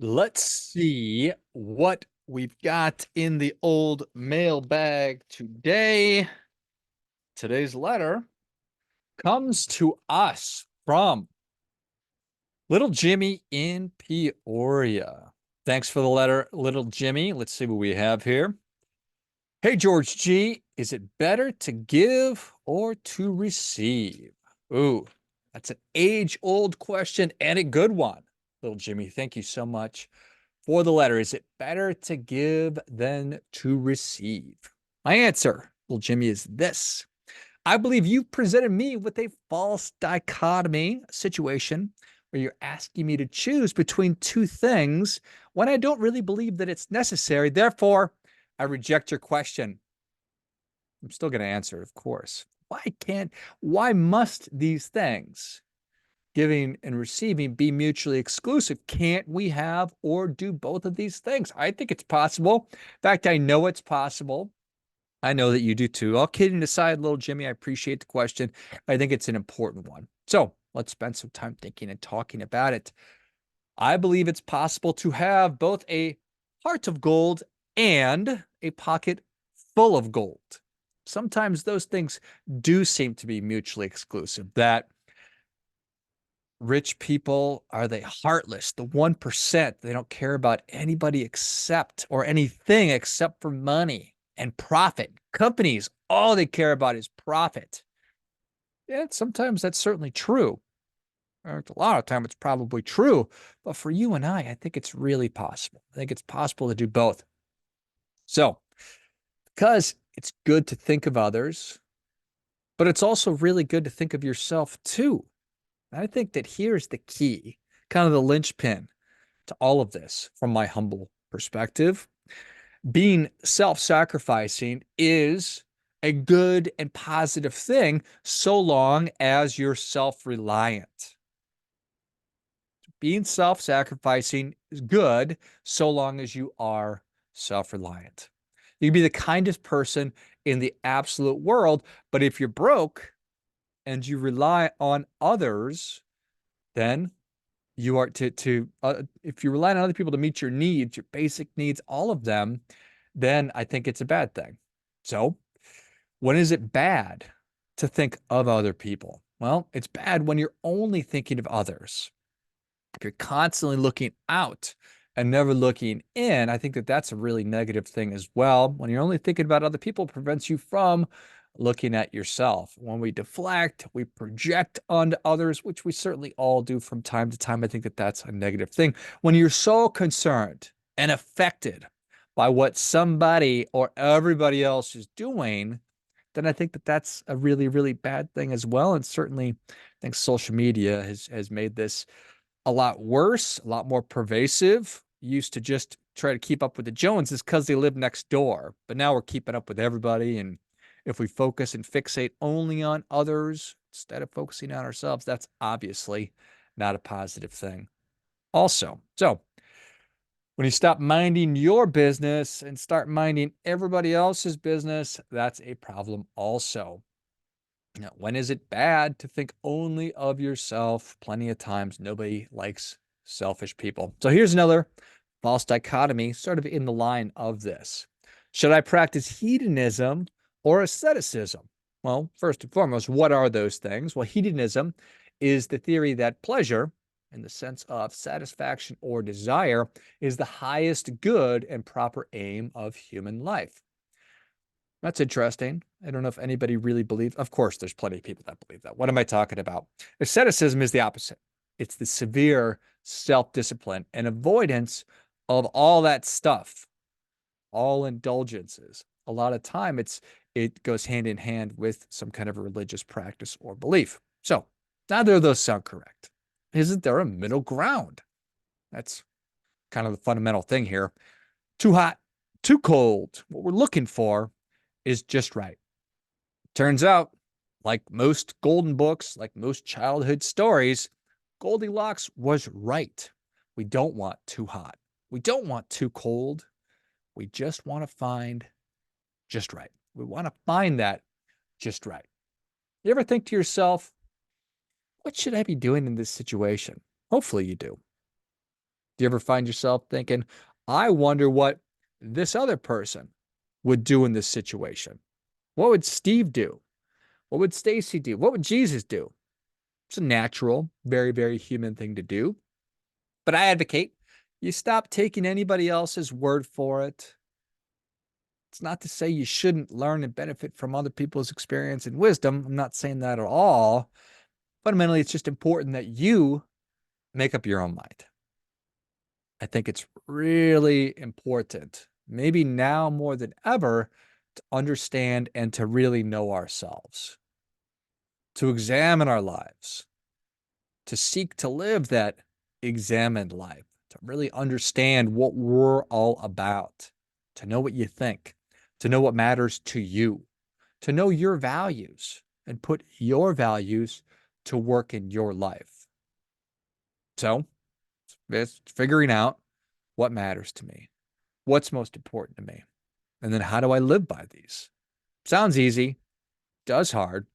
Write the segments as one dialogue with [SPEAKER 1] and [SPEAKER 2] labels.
[SPEAKER 1] Let's see what we've got in the old mailbag today. Today's letter comes to us from Little Jimmy in Peoria. Thanks for the letter, Little Jimmy. Let's see what we have here. Hey, George G., is it better to give or to receive? Ooh, that's an age-old question and a good one. Little Jimmy, thank you so much for the letter. Is it better to give than to receive? My answer, little Jimmy, is this. I believe you presented me with a false dichotomy situation where you're asking me to choose between two things when I don't really believe that it's necessary. Therefore, I reject your question. I'm still going to answer it, of course. Why must these things, giving and receiving, be mutually exclusive? Can't we have or do both of these things? I think it's possible. In fact, I know it's possible. I know that you do too. All kidding aside, little Jimmy, I appreciate the question. I think it's an important one. So let's spend some time thinking and talking about it. I believe it's possible to have both a heart of gold and a pocket full of gold. Sometimes those things do seem to be mutually exclusive, that rich people are they heartless, the 1%. They don't care about anybody except or anything except for money and profit. Companies, all they care about is profit. Yeah, sometimes that's certainly true. A lot of time it's probably true. But for you and I think it's really possible. I think it's possible to do both. So, because it's good to think of others, but it's also really good to think of yourself too. I think that here's the key, kind of the linchpin to all of this from my humble perspective. Being self-sacrificing is a good and positive thing so long as you're self-reliant. Being self-sacrificing is good so long as you are self-reliant. You can be the kindest person in the absolute world, but if you're broke and you rely on others, then you are if you rely on other people to meet your needs, your basic needs, all of them, then I think it's a bad thing. So when is it bad to think of other people? Well, it's bad when you're only thinking of others. If you're constantly looking out and never looking in, I think that that's a really negative thing as well. When you're only thinking about other people, it prevents you from looking at yourself. When we deflect, we project onto others, which we certainly all do from time to time. I think that that's a negative thing. When you're so concerned and affected by what somebody or everybody else is doing, then I think that that's a really, really bad thing as well. And certainly, I think social media has made this a lot worse, a lot more pervasive. Used to just try to keep up with the Joneses because they live next door. But now we're keeping up with everybody. And if we focus and fixate only on others instead of focusing on ourselves, that's obviously not a positive thing. Also, so when you stop minding your business and start minding everybody else's business, that's a problem also. Now, when is it bad to think only of yourself? Plenty of times, nobody likes selfish people. So here's another false dichotomy, sort of in the line of this. Should I practice hedonism or asceticism? Well, first and foremost, what are those things? Well, hedonism is the theory that pleasure, in the sense of satisfaction or desire, is the highest good and proper aim of human life. That's interesting. I don't know if anybody really believes. Of course, there's plenty of people that believe that. What am I talking about? Asceticism is the opposite. It's the severe self-discipline and avoidance of all that stuff, all indulgences. A lot of time it goes hand in hand with some kind of religious practice or belief. So neither of those sound correct. Isn't there a middle ground? That's kind of the fundamental thing here. Too hot, too cold. What we're looking for is just right. Turns out, like most golden books, like most childhood stories, Goldilocks was right. We don't want too hot. We don't want too cold. We just want to find just right. We want to find that just right. You ever think to yourself, what should I be doing in this situation? Hopefully you do. Do you ever find yourself thinking, I wonder what this other person would do in this situation? What would Steve do? What would Stacy do? What would Jesus do? It's a natural, very, very human thing to do. But I advocate you stop taking anybody else's word for it. It's not to say you shouldn't learn and benefit from other people's experience and wisdom. I'm not saying that at all. Fundamentally, it's just important that you make up your own mind. I think it's really important, maybe now more than ever, to understand and to really know ourselves, to examine our lives, to seek to live that examined life, to really understand what we're all about, to know what you think, to know what matters to you, to know your values and put your values to work in your life. So it's figuring out what matters to me, what's most important to me, and then how do I live by these? Sounds easy, does hard.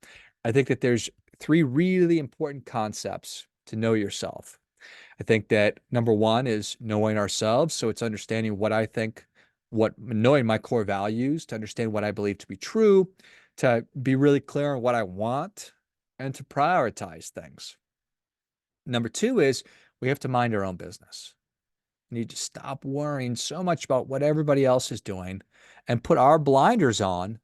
[SPEAKER 1] I think that there's three really important concepts to know yourself. I think that number one is knowing ourselves. So it's understanding what I think, knowing my core values, to understand what I believe to be true, to be really clear on what I want, and to prioritize things. Number two is we have to mind our own business. We need to stop worrying so much about what everybody else is doing and put our blinders on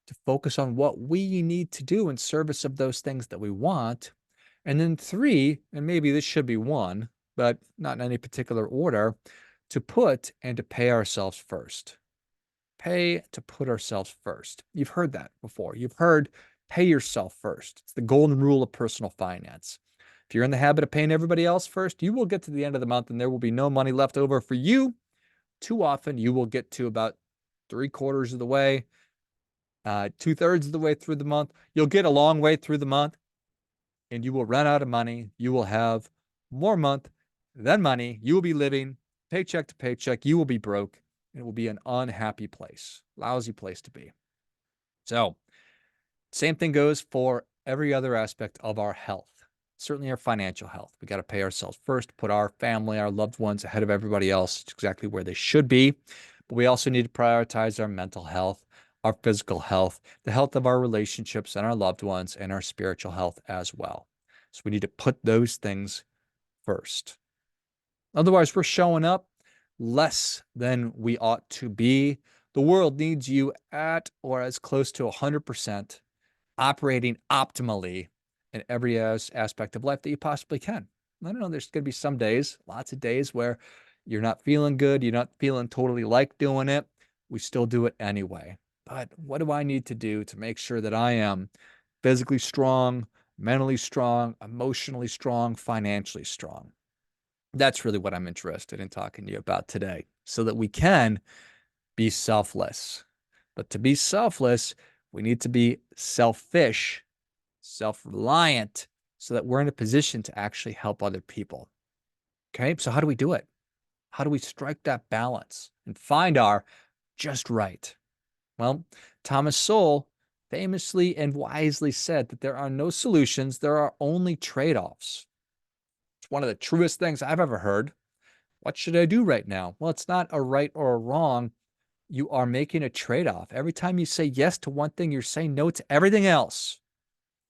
[SPEAKER 1] to focus on what we need to do in service of those things that we want. And then three, and maybe this should be one, but not in any particular order, to put and to pay ourselves first. Pay to put ourselves first. You've heard that before. You've heard pay yourself first. It's the golden rule of personal finance. If you're in the habit of paying everybody else first, you will get to the end of the month and there will be no money left over for you. Too often, you will get to about 3/4 of the way, 2/3 of the way through the month. You'll get a long way through the month and you will run out of money. You will have more month than money. You will be living paycheck to paycheck. You will be broke. It will be an unhappy place, lousy place to be. So, same thing goes for every other aspect of our health, certainly our financial health. We got to pay ourselves first, put our family, our loved ones ahead of everybody else. It's exactly where they should be. But we also need to prioritize our mental health, our physical health, the health of our relationships and our loved ones, and our spiritual health as well. So we need to put those things first. Otherwise, we're showing up less than we ought to be. The world needs you at or as close to 100%, operating optimally in every aspect of life that you possibly can. I don't know, there's going to be some days, lots of days where you're not feeling good, you're not feeling totally like doing it. We still do it anyway. But what do I need to do to make sure that I am physically strong, mentally strong, emotionally strong, financially strong? That's really what I'm interested in talking to you about today, so that we can be selfless. But to be selfless, we need to be selfish, self-reliant, so that we're in a position to actually help other people. Okay, so how do we do it? How do we strike that balance and find our just right? Well, Thomas Sowell famously and wisely said that there are no solutions, there are only trade-offs. It's one of the truest things I've ever heard. What should I do right now? Well, it's not a right or a wrong. You are making a trade-off. Every time you say yes to one thing, you're saying no to everything else.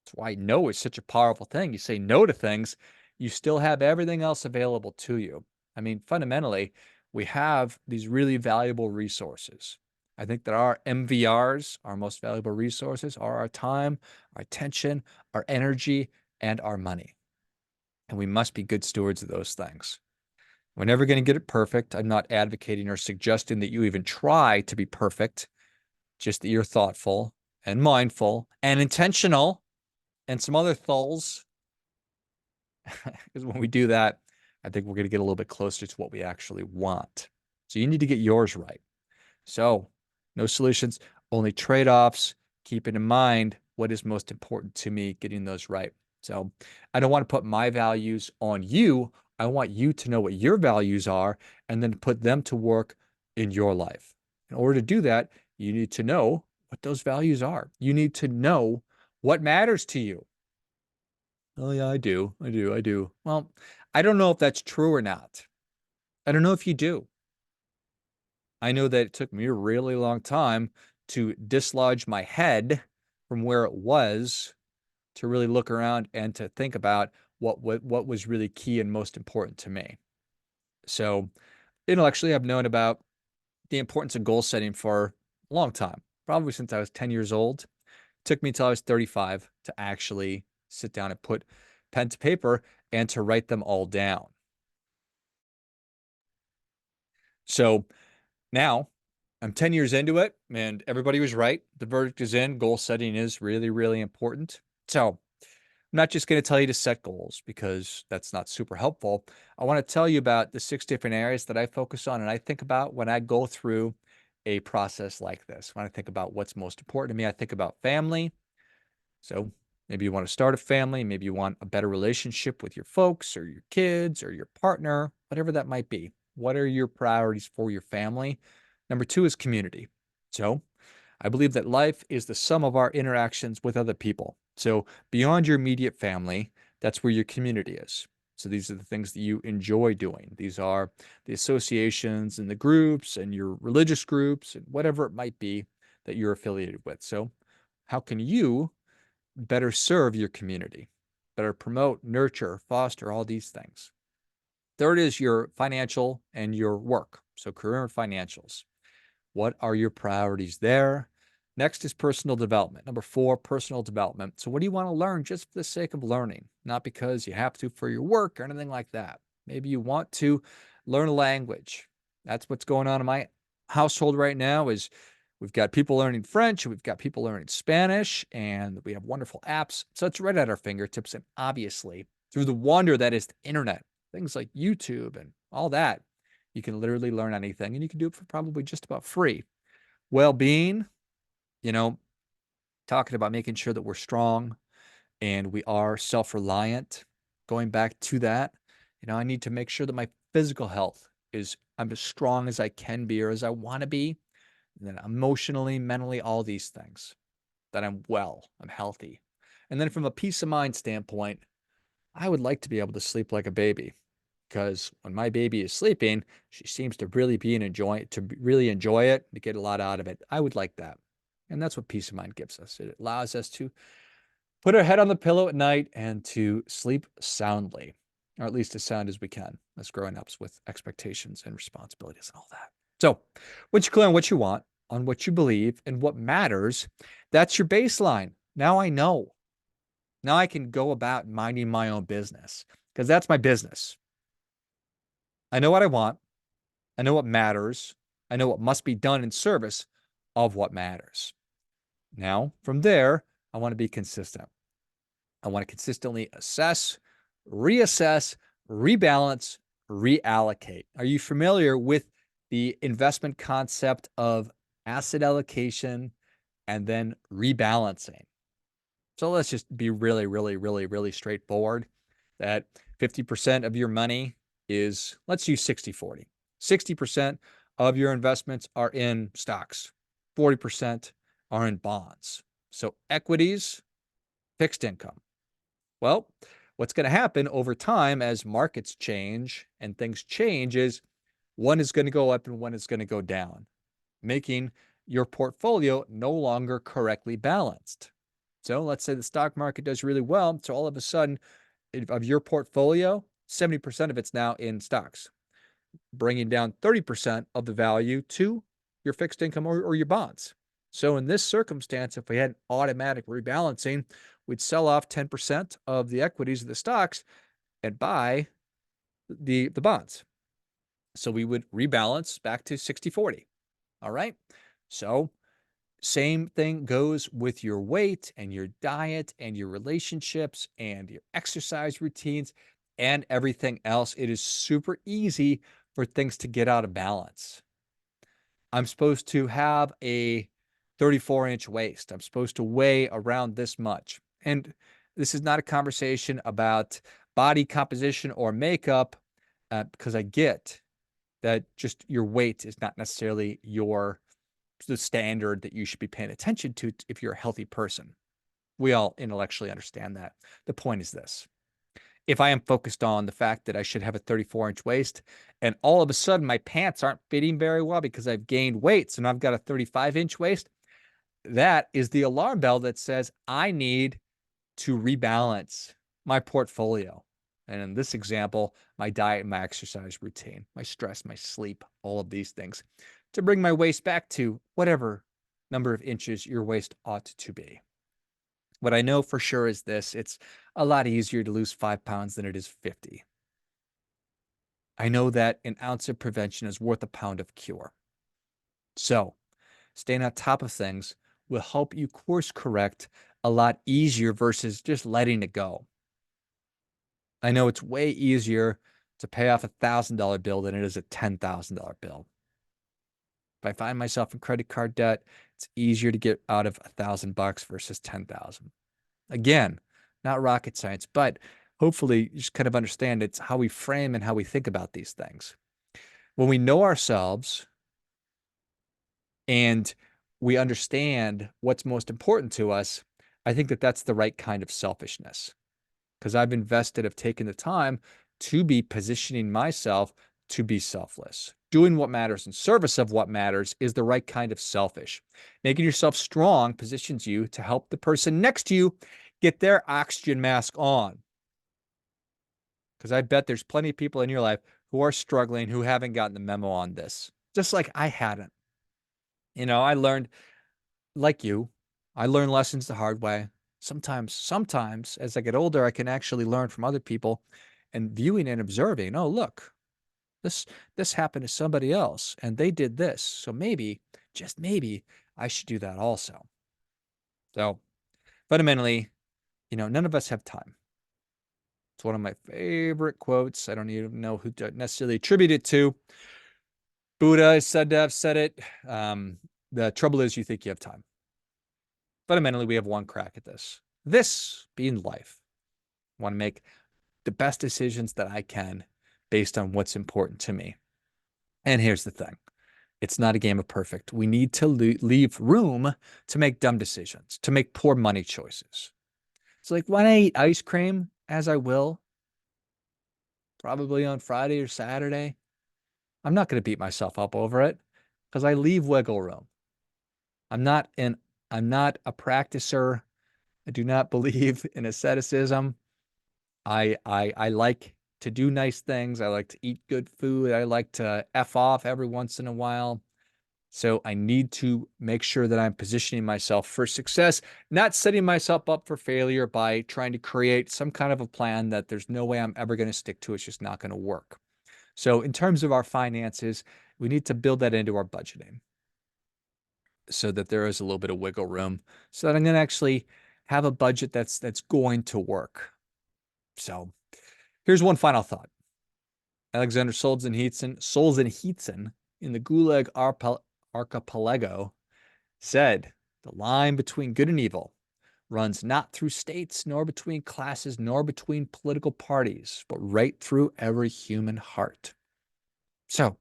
[SPEAKER 1] That's why no is such a powerful thing. You say no to things, you still have everything else available to you. I mean, fundamentally, we have these really valuable resources. I think that our MVRs, our most valuable resources, are our time, our attention, our energy, and our money. And we must be good stewards of those things. We're never going to get it perfect. I'm not advocating or suggesting that you even try to be perfect, just that you're thoughtful and mindful and intentional and some other thulls. Because when we do that, I think we're going to get a little bit closer to what we actually want. So you need to get yours right. So no solutions, only trade-offs. Keeping in mind what is most important to me, getting those right. So I don't want to put my values on you. I want you to know what your values are and then put them to work in your life. In order to do that, you need to know what those values are. You need to know what matters to you. Oh, yeah, I do. I do. Well, I don't know if that's true or not. I don't know if you do. I know that it took me a really long time to dislodge my head from where it was to really look around and to think about what was really key and most important to me. So intellectually, I've known about the importance of goal setting for a long time, probably since I was 10 years old. It took me till I was 35 to actually sit down and put pen to paper and to write them all down. So now I'm 10 years into it, and everybody was right. The verdict is in. Goal setting is really, really important. So I'm not just going to tell you to set goals because that's not super helpful. I want to tell you about the 6 different areas that I focus on and I think about when I go through a process like this. When I think about what's most important to me, I think about family. So maybe you want to start a family, maybe you want a better relationship with your folks or your kids or your partner, whatever that might be. What are your priorities for your family? Number 2 is community. So I believe that life is the sum of our interactions with other people. So beyond your immediate family, that's where your community is. So these are the things that you enjoy doing. These are the associations and the groups and your religious groups and whatever it might be that you're affiliated with. So how can you better serve your community, better promote, nurture, foster all these things? Third is your financial and your work. So career and financials. What are your priorities there? Next is personal development. Number 4, personal development. So what do you want to learn just for the sake of learning, not because you have to for your work or anything like that? Maybe you want to learn a language. That's what's going on in my household right now is we've got people learning French, we've got people learning Spanish, and we have wonderful apps. So it's right at our fingertips. And obviously, through the wonder that is the internet, things like YouTube and all that, you can literally learn anything and you can do it for probably just about free. Well-being, you know, talking about making sure that we're strong and we are self-reliant. Going back to that, I need to make sure that my physical health is I'm as strong as I can be or as I want to be. And then emotionally, mentally, all these things, that I'm well, I'm healthy. And then from a peace of mind standpoint, I would like to be able to sleep like a baby because when my baby is sleeping, she seems to really really enjoy it, to get a lot out of it. I would like that. And that's what peace of mind gives us. It allows us to put our head on the pillow at night and to sleep soundly, or at least as sound as we can as growing ups with expectations and responsibilities and all that. So once you're clear on what you want, on what you believe, and what matters, that's your baseline. Now I know. Now I can go about minding my own business because that's my business. I know what I want. I know what matters. I know what must be done in service of what matters. Now, from there, I want to be consistent. I want to consistently assess, reassess, rebalance, reallocate. Are you familiar with the investment concept of asset allocation and then rebalancing? So let's just be really, really, really, really straightforward that 50% of your money is, let's use 60/40. 60% of your investments are in stocks, 40% are in bonds. So equities, fixed income. Well, what's going to happen over time as markets change and things change is one is going to go up and one is going to go down, making your portfolio no longer correctly balanced. So let's say the stock market does really well. So all of a sudden, of your portfolio, 70% of it's now in stocks, bringing down 30% of the value to your fixed income or your bonds. So in this circumstance, if we had automatic rebalancing, we'd sell off 10% of the equities of the stocks and buy the bonds. So we would rebalance back to 60/40. All right. So same thing goes with your weight and your diet and your relationships and your exercise routines and everything else. It is super easy for things to get out of balance. I'm supposed to have a 34-inch waist. I'm supposed to weigh around this much. And this is not a conversation about body composition or makeup, because I get that just your weight is not necessarily the standard that you should be paying attention to if you're a healthy person. We all intellectually understand that. The point is this. If I am focused on the fact that I should have a 34-inch waist and all of a sudden my pants aren't fitting very well because I've gained weight, so now I've got a 35-inch waist, that is the alarm bell that says I need to rebalance my portfolio. And in this example, my diet, my exercise routine, my stress, my sleep, all of these things to bring my waist back to whatever number of inches your waist ought to be. What I know for sure is this: it's a lot easier to lose 5 pounds than it is 50. I know that an ounce of prevention is worth a pound of cure. So staying on top of things will help you course correct a lot easier versus just letting it go. I know it's way easier to pay off $1,000 bill than it is a $10,000 bill. If I find myself in credit card debt, it's easier to get out of $1,000 versus 10,000. Again, not rocket science, but hopefully you just kind of understand it's how we frame and how we think about these things. When we know ourselves and we understand what's most important to us, I think that that's the right kind of selfishness, because I've invested, have taken the time to be positioning myself to be selfless. Doing what matters in service of what matters is the right kind of selfish. Making yourself strong positions you to help the person next to you get their oxygen mask on. Because I bet there's plenty of people in your life who are struggling, who haven't gotten the memo on this, just like I hadn't. I learned, like you, I learned lessons the hard way. Sometimes as I get older, I can actually learn from other people and viewing and observing. Oh, look, this this happened to somebody else and they did this. So maybe, just maybe, I should do that also. So fundamentally, none of us have time. It's one of my favorite quotes. I don't even know who to necessarily attribute it to. Buddha is said to have said it. The trouble is you think you have time. Fundamentally, we have one crack at this. This being life. I want to make the best decisions that I can based on what's important to me. And here's the thing. It's not a game of perfect. We need to leave room to make dumb decisions, to make poor money choices. It's like when I eat ice cream, as I will, probably on Friday or Saturday, I'm not going to beat myself up over it because I leave wiggle room. I'm not an I'm not a practicer. I do not believe in asceticism. I like to do nice things. I like to eat good food. I like to F off every once in a while. So I need to make sure that I'm positioning myself for success, not setting myself up for failure by trying to create some kind of a plan that there's no way I'm ever going to stick to. It's just not going to work. So in terms of our finances, we need to build that into our budgeting so that there is a little bit of wiggle room so that I'm going to actually have a budget that's going to work. So here's one final thought. Alexander Solzhenitsyn in the Gulag Archipelago said, "The line between good and evil runs not through states, nor between classes, nor between political parties, but right through every human heart." So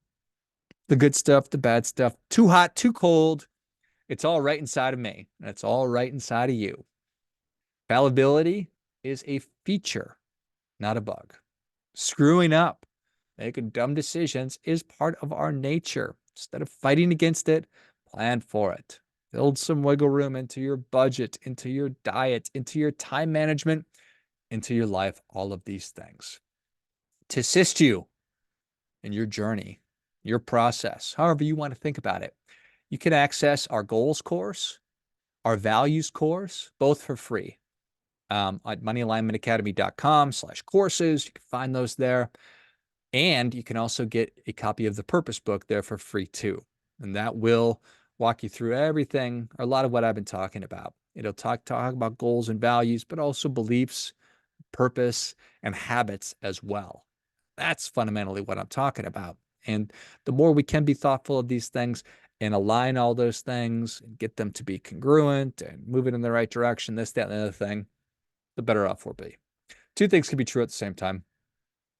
[SPEAKER 1] the good stuff, the bad stuff, too hot, too cold, it's all right inside of me. And it's all right inside of you. Fallibility is a feature, not a bug. Screwing up, making dumb decisions is part of our nature. Instead of fighting against it, plan for it. Build some wiggle room into your budget, into your diet, into your time management, into your life, all of these things. To assist you in your journey, your process, however you want to think about it, you can access our goals course, our values course, both for free. At moneyalignmentacademy.com/courses. You can find those there. And you can also get a copy of the purpose book there for free too. And that will walk you through everything, or a lot of what I've been talking about. It'll talk about goals and values, but also beliefs, purpose, and habits as well. That's fundamentally what I'm talking about. And the more we can be thoughtful of these things and align all those things and get them to be congruent and moving in the right direction, this, that, and the other thing, the better off we'll be. Two things can be true at the same time.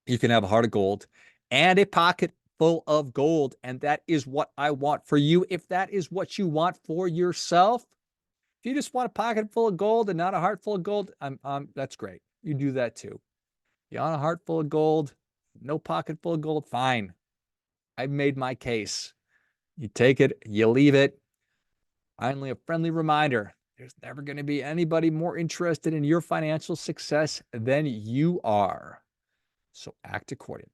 [SPEAKER 1] You can have a heart of gold and a pocket full of gold. And that is what I want for you. If that is what you want for yourself, if you just want a pocket full of gold and not a heart full of gold, that's great. You do that too. You want a heart full of gold, no pocket full of gold? Fine. I've made my case. You take it, you leave it. Finally, a friendly reminder. There's never going to be anybody more interested in your financial success than you are. So act accordingly.